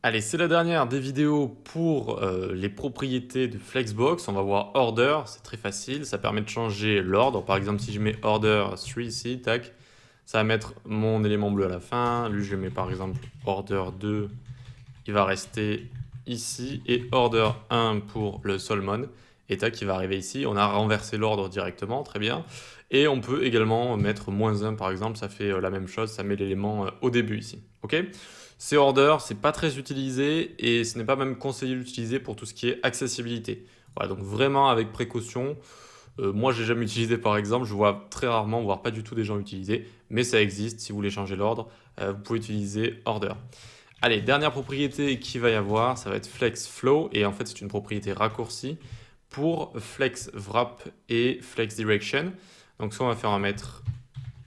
Allez, c'est la dernière des vidéos pour les propriétés de Flexbox. On va voir Order, c'est très facile, ça permet de changer l'ordre. Par exemple, si je mets Order 3 ici, tac, ça va mettre mon élément bleu à la fin. Lui, je mets par exemple Order 2, il va rester ici. Et Order 1 pour le Solomon. Et tac, il va arriver ici. On a renversé l'ordre directement, très bien. Et on peut également mettre -1 par exemple, ça fait la même chose, ça met l'élément au début ici. Ok? C'est order, c'est pas très utilisé et ce n'est pas même conseillé d'utiliser pour tout ce qui est accessibilité. Voilà, donc vraiment avec précaution. Moi, j'ai jamais utilisé par exemple, je vois très rarement, voire pas du tout des gens utiliser, mais ça existe. Si vous voulez changer l'ordre, vous pouvez utiliser order. Allez, dernière propriété qu'il va y avoir, ça va être flex flow et en fait, c'est une propriété raccourcie pour flex wrap et flex direction. Donc, soit on va faire un mettre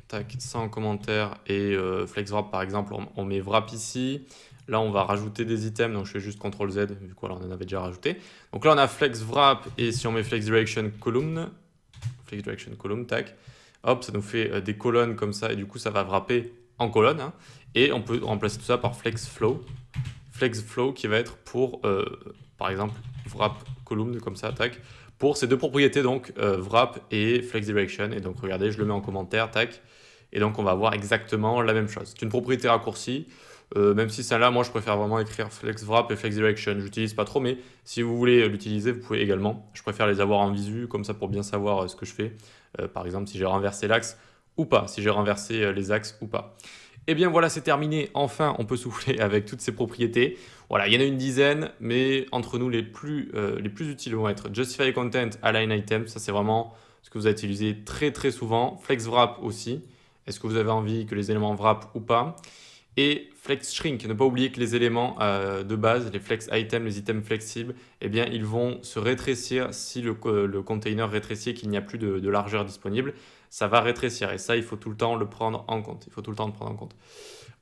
tac, ça en commentaire et flex wrap par exemple, on met wrap ici. Là, on va rajouter des items, donc je fais juste CTRL Z, vu qu'on en avait déjà rajouté. Donc là, on a flex wrap et si on met flex direction column, tac, hop, ça nous fait des colonnes comme ça et du coup, ça va wrapper en colonne. Hein. Et on peut remplacer tout ça par flex flow qui va être pour, par exemple, wrap column comme ça, tac, pour ces deux propriétés, donc wrap et flex direction. Et donc, regardez, je le mets en commentaire, tac. Et donc, on va voir exactement la même chose. C'est une propriété raccourcie. Même si celle-là, moi, je préfère vraiment écrire flex wrap et flex direction. J'utilise pas trop, mais si vous voulez l'utiliser, vous pouvez également. Je préfère les avoir en visu, comme ça, pour bien savoir ce que je fais. Par exemple, si j'ai renversé l'axe ou pas, si j'ai renversé les axes ou pas. Et bien voilà, c'est terminé. Enfin, on peut souffler avec toutes ces propriétés. Voilà, il y en a une dizaine, mais entre nous, les plus utiles vont être Justify Content, Align Item. Ça, c'est vraiment ce que vous allez utiliser très très souvent. Flex Wrap aussi. Est-ce que vous avez envie que les éléments wrap ou pas? Et flex shrink, ne pas oublier que les éléments de base, les flex items, les items flexibles, eh bien, ils vont se rétrécir si le container rétrécit et qu'il n'y a plus de largeur disponible. Ça va rétrécir et ça, il faut tout le temps le prendre en compte. Il faut tout le temps le prendre en compte.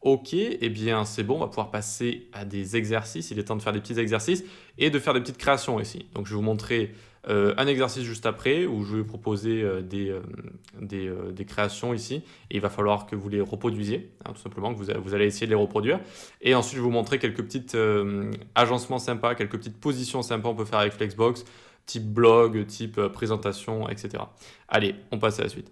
Ok, eh bien c'est bon, on va pouvoir passer à des exercices. Il est temps de faire des petits exercices et de faire des petites créations ici. Donc je vais vous montrer un exercice juste après où je vais proposer des créations ici. Et il va falloir que vous les reproduisiez, hein, tout simplement, que vous allez essayer de les reproduire. Et ensuite, je vais vous montrer quelques petits agencements sympas, quelques petites positions sympas qu'on peut faire avec Flexbox, type blog, type présentation, etc. Allez, on passe à la suite.